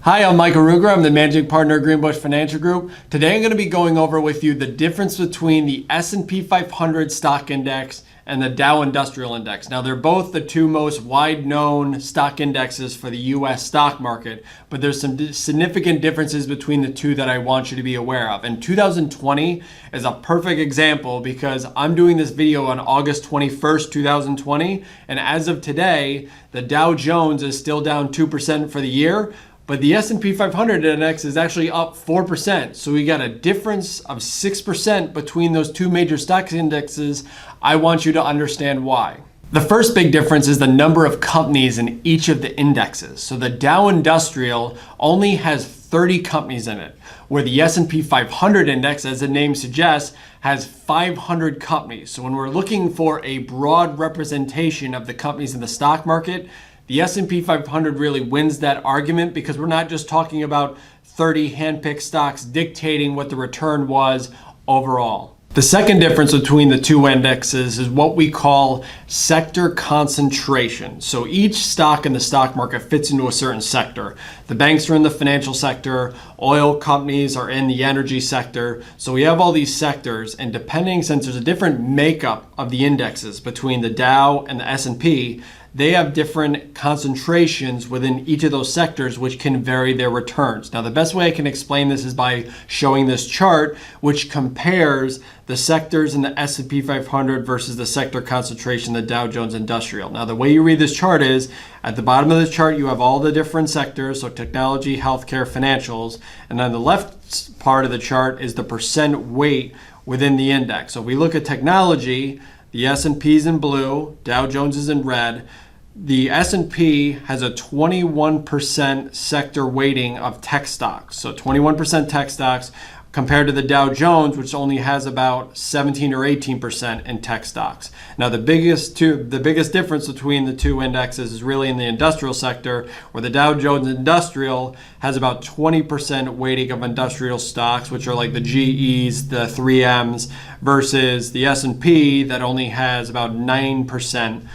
Hi, I'm Michael Ruger. I'm the managing partner of Greenbush Financial Group. Today I'm going to be going over with you the difference between the S&P 500 stock index and the Dow Industrial Index. Now, they're both the two most wide-known stock indexes for the U.S. stock market, but there's some significant differences between the two that I want you to be aware of. And 2020 is a perfect example because I'm doing this video on August 21st, 2020, and as of today, the Dow Jones is still down 2% for the year, but the S&P 500 index is actually up 4%. So we got a difference of 6% between those two major stock indexes. I want you to understand why. The first big difference is the number of companies in each of the indexes. So the Dow Industrial only has 30 companies in it, where the S&P 500 index, as the name suggests, has 500 companies. So when we're looking for a broad representation of the companies in the stock market, the S&P 500 really wins that argument because we're not just talking about 30 handpicked stocks dictating what the return was overall. The second difference between the two indexes is what we call sector concentration. So each stock in the stock market fits into a certain sector. The banks are in the financial sector, oil companies are in the energy sector. So we have all these sectors, and depending, since there's a different makeup of the indexes between the Dow and the S&P, they have different concentrations within each of those sectors, which can vary their returns. Now, the best way I can explain this is by showing this chart, which compares the sectors in the S&P 500 versus the sector concentration in the Dow Jones Industrial. Now, the way you read this chart is, at the bottom of the chart, you have all the different sectors, so technology, healthcare, financials, and on the left part of the chart is the percent weight within the index. So if we look at technology, the S&P is in blue, Dow Jones is in red. The S&P has a 21% sector weighting of tech stocks. So 21% tech stocks compared to the Dow Jones, which only has about 17 or 18% in tech stocks. Now, the biggest difference between the two indexes is really in the industrial sector, where the Dow Jones Industrial has about 20% weighting of industrial stocks, which are like the GEs, the 3Ms, versus the S&P that only has about 9%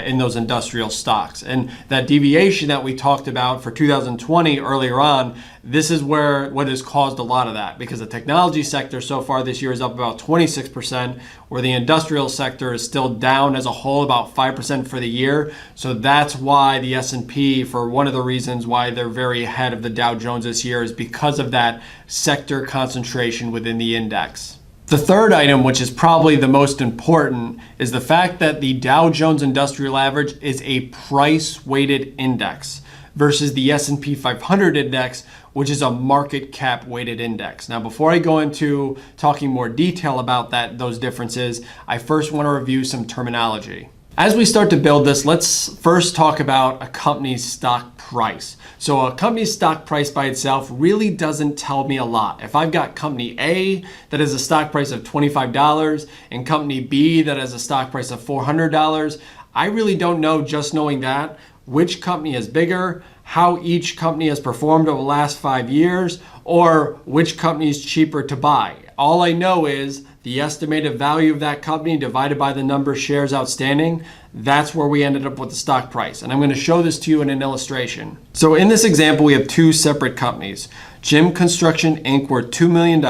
in those industrial stocks. And that deviation that we talked about for 2020 earlier on, this is what has caused a lot of that, because the technology sector so far this year is up about 26%, where the industrial sector is still down as a whole about 5% for the year. So that's why the S&P, for one of the reasons why they're very ahead of the Dow Jones this year, is because of that sector concentration within the index. The third item, which is probably the most important, is the fact that the Dow Jones Industrial Average is a price-weighted index versus the S&P 500 index, which is a market cap weighted index. Now, before I go into talking more detail about those differences, I first want to review some terminology. As we start to build this, let's first talk about a company's stock price. So a company's stock price by itself really doesn't tell me a lot. If I've got company A that has a stock price of $25 and company B that has a stock price of $400, I really don't know, just knowing that, which company is bigger, how each company has performed over the last 5 years, or which company is cheaper to buy. All I know is the estimated value of that company divided by the number of shares outstanding. That's where we ended up with the stock price. And I'm going to show this to you in an illustration. So in this example, we have two separate companies. Jim Construction Inc. worth $2 million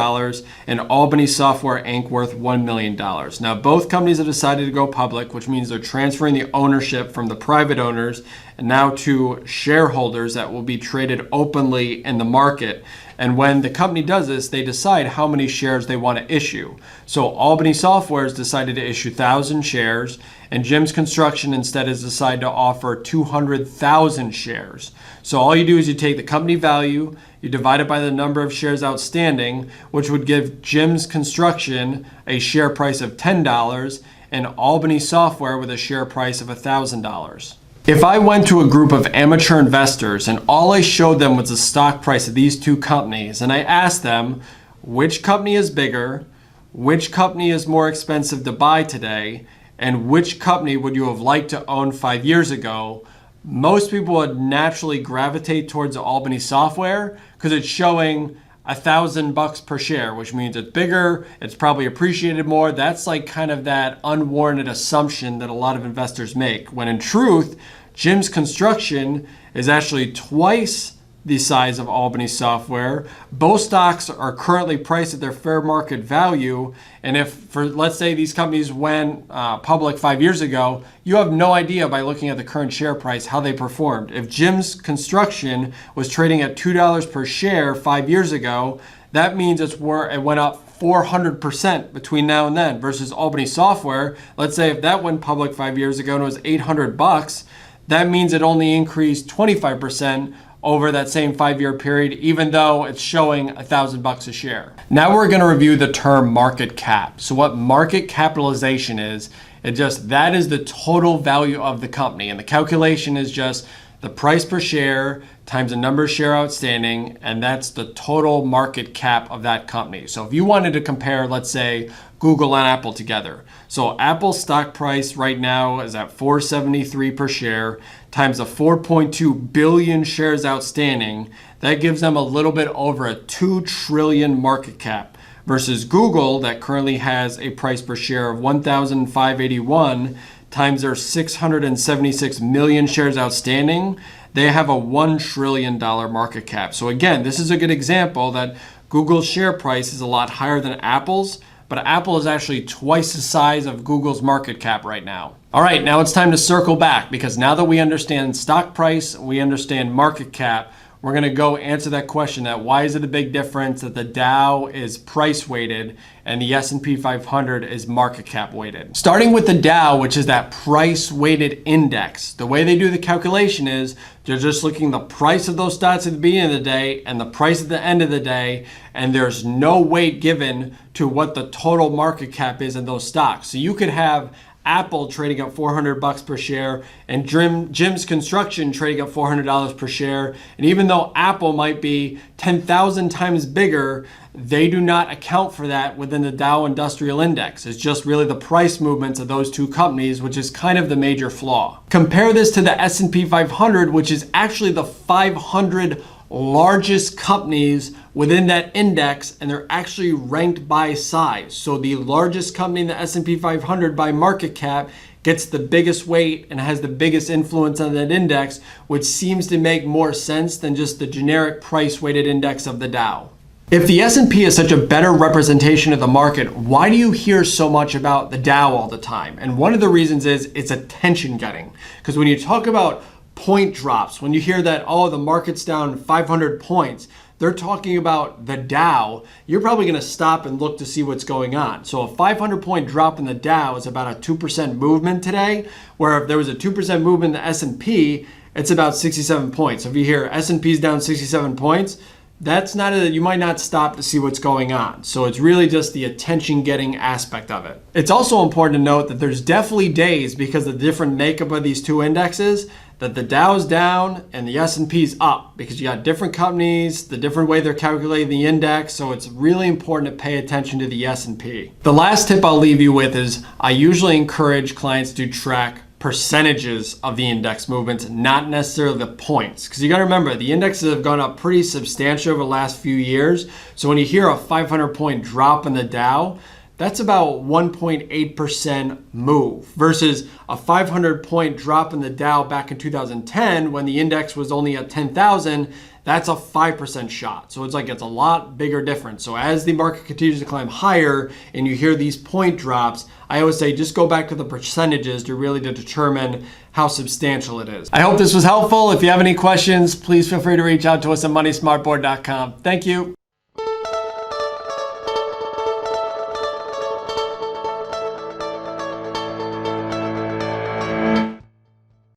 and Albany Software Inc. worth $1 million. Now, both companies have decided to go public, which means they're transferring the ownership from the private owners and now to shareholders that will be traded openly in the market. And when the company does this, they decide how many shares they want to issue. So Albany Software has decided to issue 1,000 shares, and Jim's Construction instead has decided to offer 200,000 shares. So all you do is you take the company value, you divide it by the number of shares outstanding, which would give Jim's Construction a share price of $10 and Albany Software with a share price of $1,000. If I went to a group of amateur investors and all I showed them was the stock price of these two companies, and I asked them which company is bigger, which company is more expensive to buy today, and which company would you have liked to own 5 years ago, most people would naturally gravitate towards Albany Software because it's showing $1,000 per share, which means it's bigger, it's probably appreciated more. That's like kind of that unwarranted assumption that a lot of investors make, when in truth, Jim's Construction is actually twice the size of Albany Software. Both stocks are currently priced at their fair market value. And if, for let's say these companies went public 5 years ago, you have no idea by looking at the current share price how they performed. If Jim's Construction was trading at $2 per share 5 years ago, that means it went up 400% between now and then, versus Albany Software. Let's say if that went public 5 years ago and it was $800, that means it only increased 25% over that same 5-year period, even though it's showing $1,000 a share. Now we're going to review the term market cap. So what market capitalization is, that is the total value of the company. And the calculation is just the price per share times the number of shares outstanding, and that's the total market cap of that company. So if you wanted to compare, let's say, Google and Apple together. So Apple's stock price right now is at $4.73 per share times the 4.2 billion shares outstanding. That gives them a little bit over a 2 trillion market cap, versus Google that currently has a price per share of 1,581 times their 676 million shares outstanding. They have a $1 trillion market cap. So again, this is a good example that Google's share price is a lot higher than Apple's, but Apple is actually twice the size of Google's market cap right now. All right, now it's time to circle back, because now that we understand stock price, we understand market cap, we're going to go answer that question, that why is it a big difference that the Dow is price weighted and the S&P 500 is market cap weighted. Starting with the Dow, which is that price weighted index, the way they do the calculation is they're just looking at the price of those stocks at the beginning of the day and the price at the end of the day, and there's no weight given to what the total market cap is in those stocks. So you could have Apple trading at $400 per share and Jim's Construction trading at $400 per share. And even though Apple might be 10,000 times bigger, they do not account for that within the Dow Industrial Index. It's just really the price movements of those two companies, which is kind of the major flaw. Compare this to the S&P 500, which is actually the 500 largest companies within that index, and they're actually ranked by size. So the largest company in the S&P 500 by market cap gets the biggest weight and has the biggest influence on that index, which seems to make more sense than just the generic price weighted index of the Dow. If the S&P is such a better representation of the market, why do you hear so much about the Dow all the time? And one of the reasons is it's attention getting. Because when you talk about point drops, when you hear that, oh, the market's down 500 points, they're talking about the Dow, you're probably going to stop and look to see what's going on. So a 500 point drop in the Dow is about a 2% movement today, where if there was a 2% movement in the S&P, it's about 67 points. So if you hear S&P's down 67 points, that's not you might not stop to see what's going on. So it's really just the attention getting aspect of it. It's also important to note that there's definitely days, because of the different makeup of these two indexes, that the Dow's down and the S&P's up, because you got different companies, the different way they're calculating the index. So it's really important to pay attention to the S&P. The last tip I'll leave you with is I usually encourage clients to track percentages of the index movements, not necessarily the points. Because you got to remember, the indexes have gone up pretty substantially over the last few years. So when you hear a 500 point drop in the Dow, that's about 1.8% move, versus a 500 point drop in the Dow back in 2010 when the index was only at 10,000. That's a 5% shot. So it's a lot bigger difference. So as the market continues to climb higher and you hear these point drops, I always say just go back to the percentages to really determine how substantial it is. I hope this was helpful. If you have any questions, please feel free to reach out to us at moneysmartboard.com. Thank you.